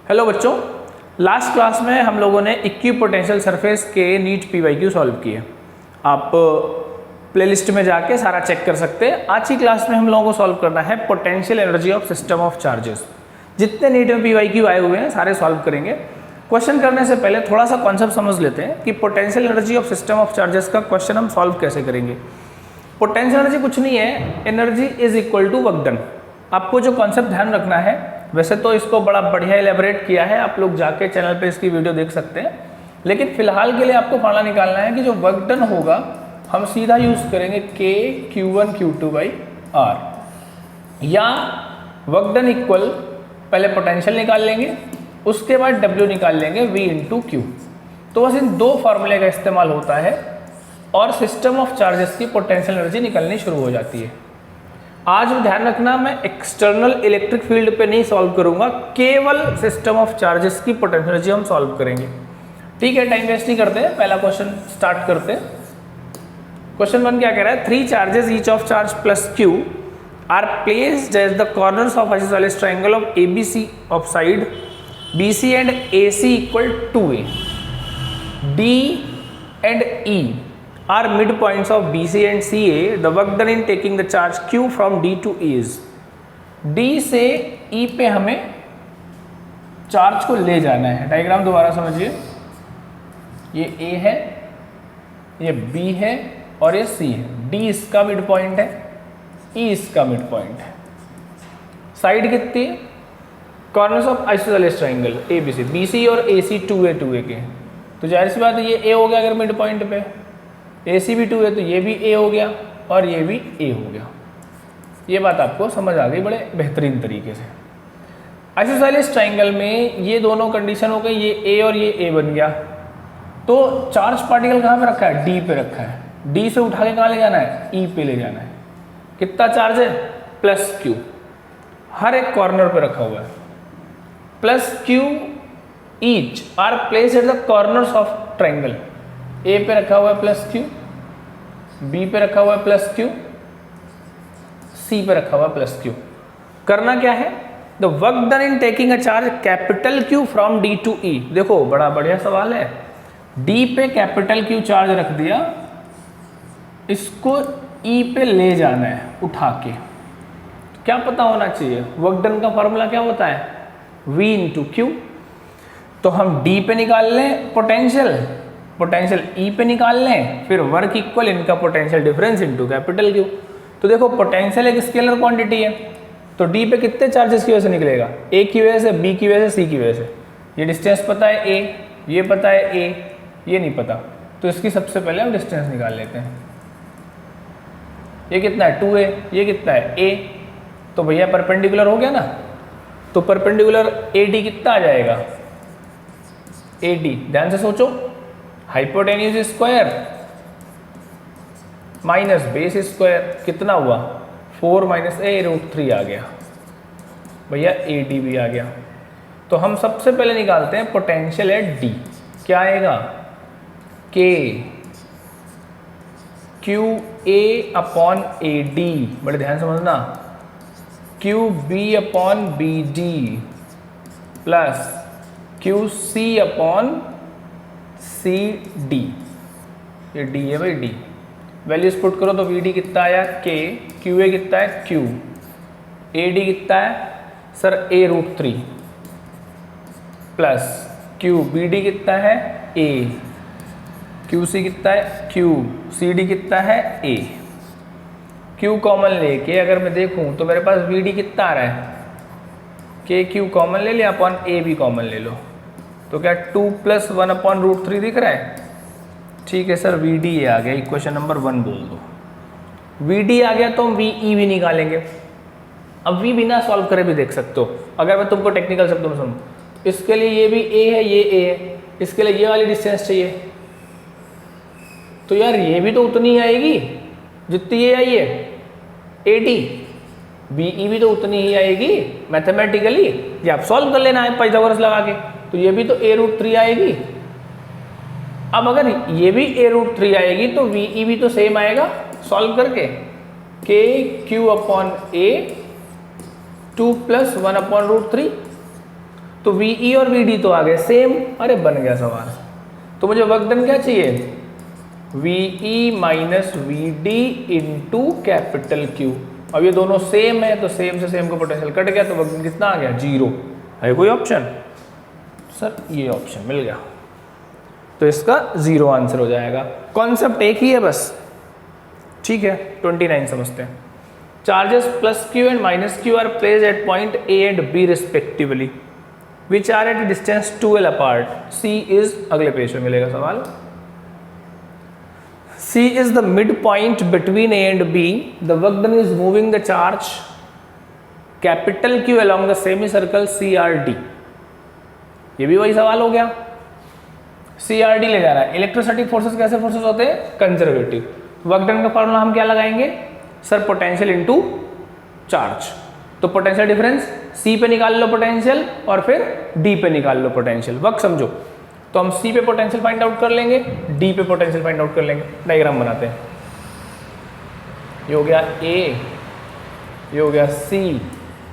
Hello बच्चों, last class में हम लोगों ने इक्विपोटेंशियल सरफेस के नीट पीवाईक्यू सॉल्व किए। आप प्लेलिस्ट में जाके सारा चेक कर सकते हैं। आज की क्लास में हम लोगों को सॉल्व करना है potential energy of system of charges. जितने नीट में पीवाईक्यू आए हुए हैं सारे सॉल्व करेंगे। क्वेश्चन करने से पहले थोड़ा सा कॉन्सेप्ट समझ लेते हैं कि potential energy of system of charges का क्वेश्चन हम सॉल्व कैसे करेंगे। पोटेंशियल एनर्जी कुछ नहीं है, energy is equal to work done. आपको जो कॉन्सेप्ट ध्यान रखना है, वैसे तो इसको बड़ा बढ़िया एलेबोरेट किया है, आप लोग जाके चैनल पे इसकी वीडियो देख सकते हैं, लेकिन फिलहाल के लिए आपको फार्मूला निकालना है कि जो वर्क डन होगा हम सीधा यूज करेंगे K Q1 Q2 by R, या वर्क डन इक्वल पहले पोटेंशियल निकाल लेंगे, उसके बाद W निकाल लेंगे V इंटू Q। तो बस इन दो फार्मूले का इस्तेमाल होता है और सिस्टम ऑफ चार्जेस की पोटेंशियल एनर्जी निकलनी शुरू हो जाती है। आज ध्यान रखना, मैं एक्सटर्नल इलेक्ट्रिक फील्ड पे नहीं सॉल्व करूंगा, केवल सिस्टम ऑफ चार्जेस की पोटेंशियल एनर्जी हम सॉल्व करेंगे। ठीक है, टाइम वेस्ट नहीं करते, पहला क्वेश्चन स्टार्ट करते हैं। क्वेश्चन 1 क्या कह रहा है? 3 charges each of charge plus Q are placed as the corners of isosceles triangle of ABC of side BC and AC equal 2A। D and E are midpoints of BC and CA. The work done in taking the charge Q from D to E is। D से E पे हमें charge को ले जाना है। Diagram दोबारा समझिए, ये A है, ये B है और ये C है। D इसका मिड पॉइंट है, E इसका मिड पॉइंट है। साइड कितनी है? Corners of isosceles triangle ABC, BC और AC 2A के, तो जाहिर सी बात है ये A हो गया। अगर मिड पॉइंट पे AC भी 2 है तो ये भी A हो गया और ये भी A हो गया। ये बात आपको समझ आ गई बड़े बेहतरीन तरीके से। आइसोसेलेस ट्रायंगल में ये दोनों कंडीशन हो गई, ये A और ये A बन गया। तो चार्ज पार्टिकल कहाँ पे रखा है? D पे रखा है। D से उठा के कहाँ ले जाना है? E पे ले जाना है। कितना चार्ज है? प्लस Q, हर एक कॉर्नर पे रखा हुआ है। Plus Q each are place at the corners of triangle. A पे रखा हुआ है प्लस Q, B पे रखा हुआ है प्लस Q, C पे रखा हुआ है प्लस Q। करना क्या है? The work done in taking a charge capital Q from D to E। देखो बड़ा बढ़िया सवाल है। D पे कैपिटल Q चार्ज रख दिया, इसको E पे ले जाना है उठा के। क्या पता होना चाहिए? वर्क डन का फॉर्मूला क्या होता है? V into Q। तो हम D पे निकाल लें पोटेंशियल E पे निकाल लें, फिर वर्क इक्वल इनका potential difference into capital Q। तो देखो पोटेंशियल एक स्केलर क्वांटिटी है, तो D पे कितने चार्जेस की वजह से निकलेगा? A की वजह से, B की वजह से, C की वजह से। ये डिस्टेंस पता है A, ये पता है A, ये नहीं पता, तो इसकी सबसे पहले हम डिस्टेंस निकाल लेते हैं। ये कितना है? 2A, ये कितना है? A। तो भैया परपेंडिकुलर हो गया ना, तो परपेंडिकुलर AD कितना आ जाएगा? AD, ध्यान से सोचो, hypotenuse square minus base square कितना हुआ? 4 माइनस A√3 आ गया भैया, AD भी आ गया। तो हम सबसे पहले निकालते हैं पोटेंशियल एट D। क्या आएगा? K QA अपॉन AD, बड़े ध्यान समझना, QB upon BD plus QC upon CD। ये D है भाई, D वैल्यूज पुट करो तो VD कितना आया? K, QA कितना है? Q, AD कितना है सर? A√3 प्लस QBD कितना है? A, QC कितना है? Q, CD कितना है? A। Q कॉमन लेके अगर मैं देखूं तो मेरे पास VD कितना आ रहा है? K Q कॉमन ले लिया, अपॉन A भी कॉमन ले लो, तो क्या 2 + 1 अपॉन √3 दिख रहा है? ठीक है सर, VD आ गया, इक्वेशन नंबर 1 बोल दो। VD आ गया तो हम VE भी निकालेंगे। अब V बिना सॉल्व करे भी देख सकते हो, अगर मैं तुमको टेक्निकल शब्दों में समझूं। इसके लिए ये भी A है, ये A है, इसके लिए ये वाली डिस्टेंस चाहिए, तो यार ये भी तो उतनी ही आएगी जितनी ये आई है AD। BE भी तो उतनी ही आएगी मैथमेटिकली, ये आप सॉल्व कर लेना है पाइथागोरस लगा के, तो ये भी तो A√3 आएगी। अब अगर ये भी A√3 आएगी तो VE भी तो सेम आएगा सॉल्व करके। K Q upon A 2 + 1 upon √3। तो VE और VD तो आ गए सेम, अरे बन गया सवाल। तो मुझे वर्क डन क्या चाहिए, VE minus VD into capital Q। अब ये दोनों सेम है तो सेम से सेम का पोटेंशियल कट गया, तो वर्क डन कितना आ गया, 0। है कोई ऑप्शन, सर ये ऑप्शन मिल गया, तो इसका 0 आंसर हो जाएगा। कॉन्सेप्ट एक ही है बस, ठीक है। 29 समझते हैं। Charges plus Q and minus Q are placed at point A and B respectively which are at distance 2L apart. C is, अगले पेज में मिलेगा सवाल। C is the midpoint between A and B. The work done is moving the charge capital Q along the semicircle CRD. ये भी वही सवाल हो गया, CRD ले जा रहा है। इलेक्ट्रोस्टैटिक फोर्सेस कैसे फोर्सेस होते हैं, कंजर्वेटिव। वर्क डन का फॉर्मूला हम क्या लगाएंगे, सर पोटेंशियल इनटू चार्ज। तो पोटेंशियल डिफरेंस C पे निकाल लो पोटेंशियल और फिर D पे निकाल लो पोटेंशियल। वर्क समझो, तो हम C पे पोटेंशियल फाइंड आउट कर लेंगे, D पे पोटेंशियल फाइंड आउट कर लेंगे। डायग्राम बनाते हैं, ये हो गया A, ये हो गया C,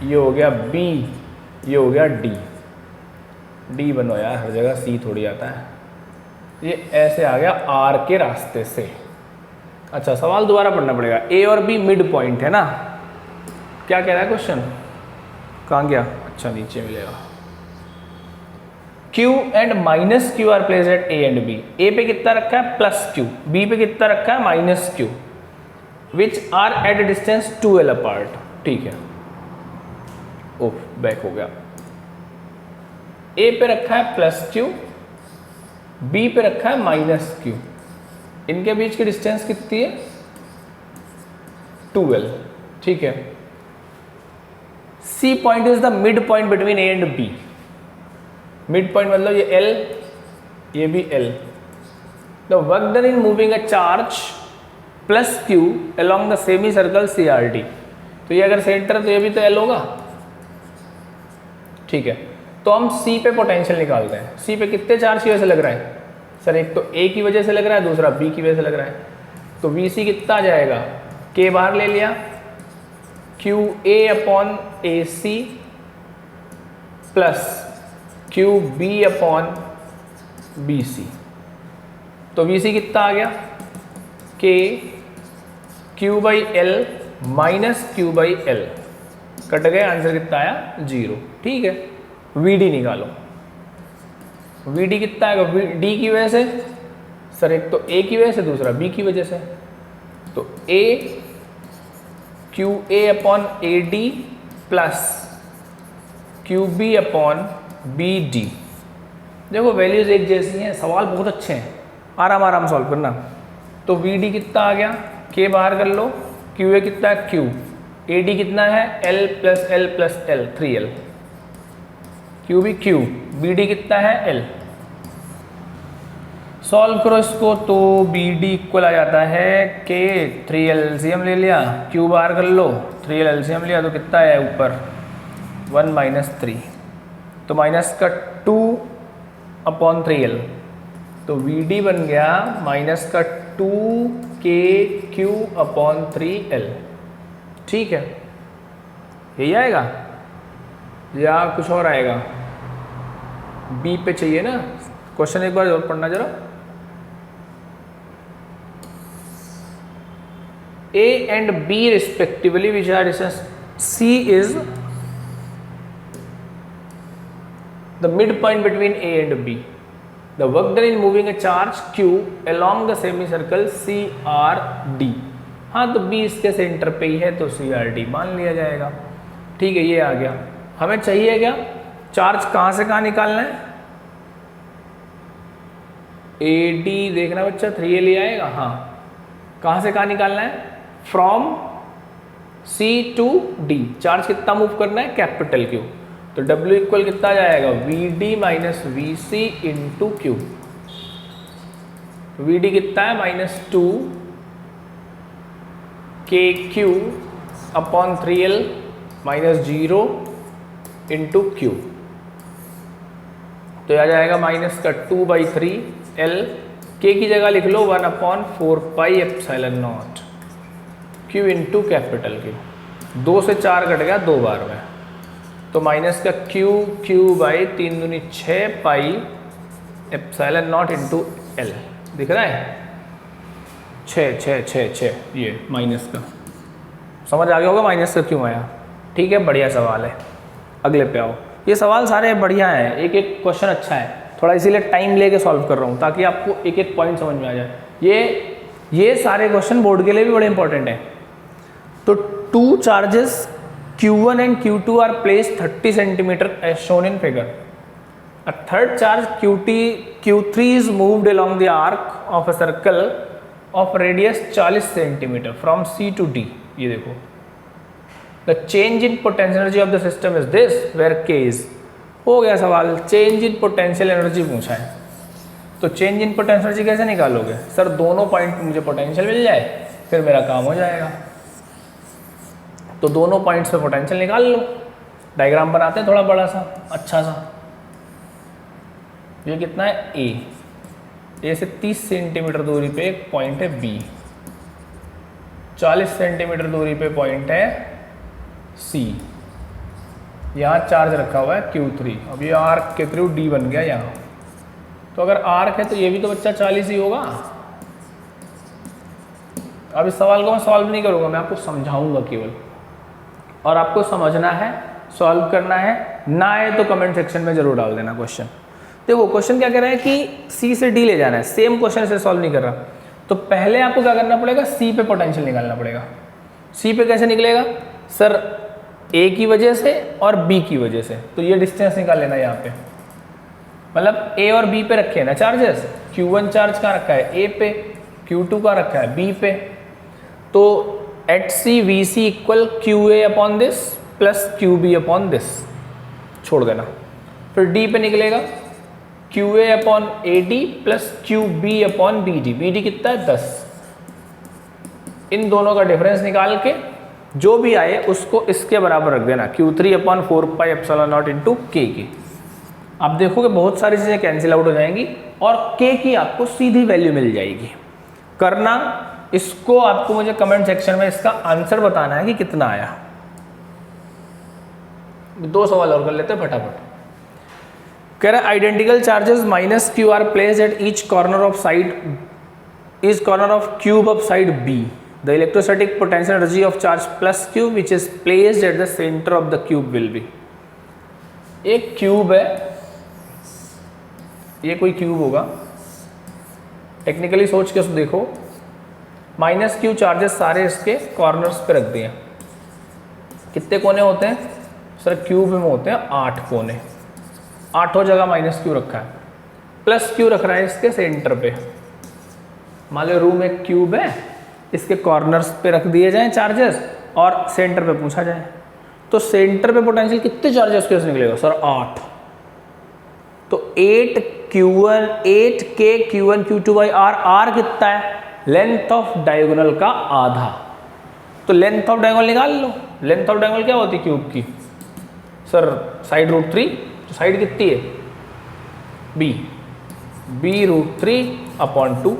ये हो गया B, ये हो गया D। D बनो यार, हर जगह C थोड़ी आता है। ये ऐसे आ गया R के रास्ते से। अच्छा सवाल दोबारा पढ़ना पड़ेगा। A और B मिड पॉइंट है ना, क्या कह रहा है क्वेश्चन, कहाँ गया, अच्छा नीचे मिलेगा। Q and minus Q are placed at A and B। A पे कितना रखा है प्लस Q, B पे कितना रखा है minus Q, which are at distance 2L apart. ठीक है, ओह बैक हो गया। A पे रखा है प्लस Q, B पे रखा है माइनस Q। इनके बीच की डिस्टेंस कितनी है, 2L। ठीक है, C point is the mid point between A and B। Mid point मतलब ये L, ये भी L। The work done in moving a charge plus Q along the semi circle CRD। तो ये अगर सेंटर है तो ये भी तो L होगा। ठीक है, तो हम C पे पोटेंशियल निकालते हैं। C पे कितने चार्ज की वजह से लग रहा है, सर एक तो A की वजह से लग रहा है, दूसरा B की वजह से लग रहा है। तो VC कितना आ जाएगा, K बाहर ले लिया, QA upon AC plus QB upon BC। तो VC कितना आ गया, K Q by L minus Q by L, cut गए, आंसर कितना आया, 0। ठीक है, VD निकालो। VD कितना आएगा, D की वजह से, सर एक तो A की वजह से, दूसरा B की वजह से। तो A QA upon AD plus QB upon BD। देखो वैल्यूज एक जैसी हैं, सवाल बहुत अच्छे हैं, आराम आराम सॉल्व करना। तो VD कितना आ गया, K बाहर कर लो, QA कितना है Q, AD कितना है L plus L plus L 3L, QB Q, BD कितना है L। सॉल्व करो इसको, तो BD इक्वल आ जाता है K, 3L LCM ले लिया, Q बाहर कर लो, 3L LCM लिया, तो कितना है ऊपर 1 माइनस 3, तो माइनस का 2 अपॉन 3L। तो VD बन गया माइनस का 2KQ अपॉन 3L। ठीक है, यही आएगा या कुछ और आएगा, B पे चाहिए ना। क्वेश्चन एक बार और पढ़ना जरा। A and B respectively which are distance C is the midpoint between A and B. The work done in moving a charge Q along the semicircle CRD। हाँ तो B इसके सेंटर पे ही है तो CRD मान लिया जाएगा। ठीक है, ये आ गया। हमें चाहिए क्या, चार्ज कहाँ से कहाँ निकालना है, AD देखना बच्चा, 3L ही आएगा। हाँ, कहाँ से कहाँ निकालना है, from C to D। Charge कितना मूव करना है, कैपिटल Q। तो W इक्वल कितना आ जाएगा, VD minus VC into Q। VD कितना है minus 2 KQ upon 3L minus 0 into Q। तो आ जाएगा माइनस का 2 बाई 3L, K की जगह लिख लो 1 upon 4 pi epsilon not Q into capital Q। 2 से 4 कट गया 2 बार में, तो माइनस का क्यू बाई 3 दूनी 6 pi epsilon not into L, दिख रहा है 6 ये माइनस का, समझ आ गया होगा माइनस का क्यों आया। ठीक है, बढ़िया सवाल है, अगले पे आओ। ये सवाल सारे बढ़िया हैं, एक एक क्वेश्चन अच्छा है, थोड़ा इसीलिए टाइम लेके सॉल्व कर रहा हूँ ताकि आपको एक एक पॉइंट समझ में आ जाए। ये सारे क्वेश्चन बोर्ड के लिए भी बड़े इंपॉर्टेंट हैं। तो 2 charges Q1 and Q2 are placed 30 centimeter as shown in figure. A third charge Q3 is moved along the arc of a circle of radius 40 centimeter from C to D. ये देखो, the change in potential energy of the system is this, where K is, हो गया सवाल, change in potential energy पूछा है। तो change in potential energy कैसे निकालोगे? सर दोनों पॉइंट मुझे पोटेंशियल मिल जाए फिर मेरा काम हो जाएगा। तो दोनों पॉइंट्स पे पोटेंशियल निकाल लो, डायग्राम बनाते हैं थोड़ा बड़ा सा अच्छा सा। ये कितना है ए से 30 सेंटीमीटर दूरी पे एक पॉइंट है बी, 40 सेंटीमीटर दूरी पे पॉइंट है सी, यहाँ चार्ज रखा हुआ है Q3। अब ये आर्क के थ्रू डी बन गया यहाँ, तो अगर आर्क है तो ये भी तो बच्चा 40 ही होगा। अब इस सवाल को मैं सॉल्व नहीं करूँगा, मैं आपको समझाऊंगा केवल, और आपको समझना है, सॉल्व करना है। ना आए तो कमेंट सेक्शन में जरूर डाल देना क्वेश्चन। देखो क्वेश्चन क्या कह रहा है कि सी से डी ले जाना है, सेम क्वेश्चन से सॉल्व नहीं कर रहा। तो पहले आपको क्या करना पड़ेगा, सी पे पोटेंशियल निकालना पड़ेगा। सी पे कैसे निकलेगा सर, ए की वजह से और बी की वजह से, तो ये डिस्टेंस निकाल लेना यहाँ पे, मतलब ए और बी पे रखे हैं ना चार्जेस। Q1 चार्ज कहाँ रखा है, ए पे, Q2 का रखा है बी पे। तो at C V C equal QA upon this plus QB upon this, छोड़ देना। फिर डी पे निकलेगा QA upon AD plus QB upon BD। BD कितना है 10। इन दोनों का डिफरेंस निकाल के जो भी आए उसको इसके बराबर रख देना, Q3 upon 4 pi epsilon not into K की। आप देखोगे बहुत सारी चीज़ें कैंसिल आउट हो जाएंगी और K की आपको सीधी वैल्यू मिल जाएगी। करना इसको, आपको मुझे कमेंट सेक्शन में इसका आंसर बताना है कि कितना आया। 2 सवाल और कर लेते हैं फटाफट। कह रहा है identical charges minus Q are placed at each corner of cube of side B. The electrostatic potential energy of charge plus cube which is placed at the centre of the cube will be. एक cube है, ये कोई cube होगा, technically सोच के उसको देखो। Minus Q charges सारे इसके कॉर्नर्स पे रख दिए। कितने कोने होते हैं सर, क्यूब में होते हैं 8 कोने, 8 जगह माइनस क्यू रखा है। प्लस क्यू रख रहा है इसके सेंटर पे। मान लो रूम एक क्यूब है, इसके कॉर्नर्स पे रख दिए जाएं चार्जेस और सेंटर पे पूछा जाए तो सेंटर पे पोटेंशियल कितने चार्जेस के निकलेगा सर, 8। तो 8K Q1 Q2 by R। R कितना है, लेंथ ऑफ डायगोनल का आधा। तो लेंथ ऑफ डायगोनल निकाल लो। लेंथ ऑफ डायगोनल क्या होती है क्यूब की सर, साइड √3। तो साइड कितनी है B√3 अपॉन 2।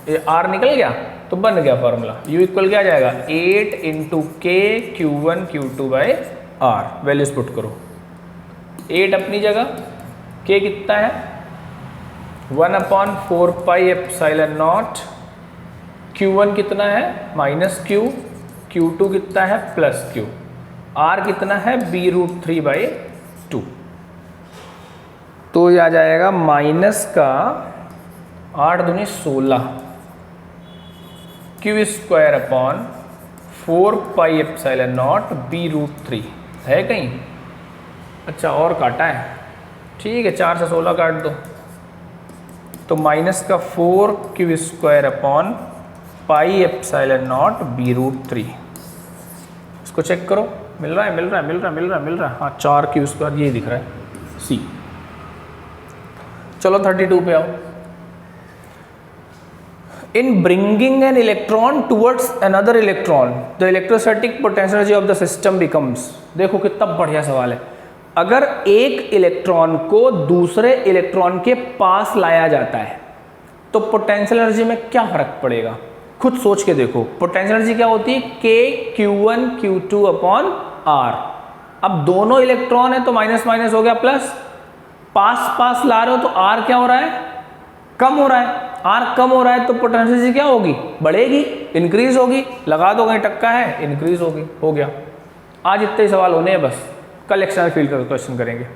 ये R निकल गया तो बन गया फॉर्मूला। U इक्वल क्या आ जाएगा, 8 into K Q1 Q2 by R। Values put करो, 8 अपनी जगह, K कितना है 1 upon 4 pi epsilon not, Q1 कितना है माइनस Q, Q2 कितना है प्लस Q, R कितना है B√3 बाई 2। तो ये आ जाएगा माइनस का 8 दूनी 16 Q square upon 4 pi epsilon not B√3 है कहीं। अच्छा और काटा है, ठीक है 4 से 16 काट दो। तो माइनस का 4 Q square upon pi epsilon not B√3। इसको चेक करो, मिल रहा है। हाँ 4 Q स्क्वायर ये दिख रहा है C। चलो 32 पे आओ। In bringing an electron towards another electron the electrostatic potential energy of the system becomes. देखो कितना बढ़िया सवाल है। अगर एक इलेक्ट्रॉन को दूसरे इलेक्ट्रॉन के पास लाया जाता है तो पोटेंशियल एनर्जी में क्या फर्क पड़ेगा, खुद सोच के देखो। पोटेंशियल एनर्जी क्या होती है, K Q1 Q2 upon R। अब दोनों इलेक्ट्रॉन है तो माइनस माइनस हो गया प्लस, पास पास ला रहे हो तो आर क्या हो रहा है, कम हो रहा है। आर कम हो रहा है तो पोटेंशियल क्या होगी, बढ़ेगी, इंक्रीज होगी। लगा दो कहीं टक्का है, इंक्रीज होगी, हो गया। आज इतने सवाल होने हैं बस, कल एक्सटर्नल फील्ड का क्वेश्चन करेंगे।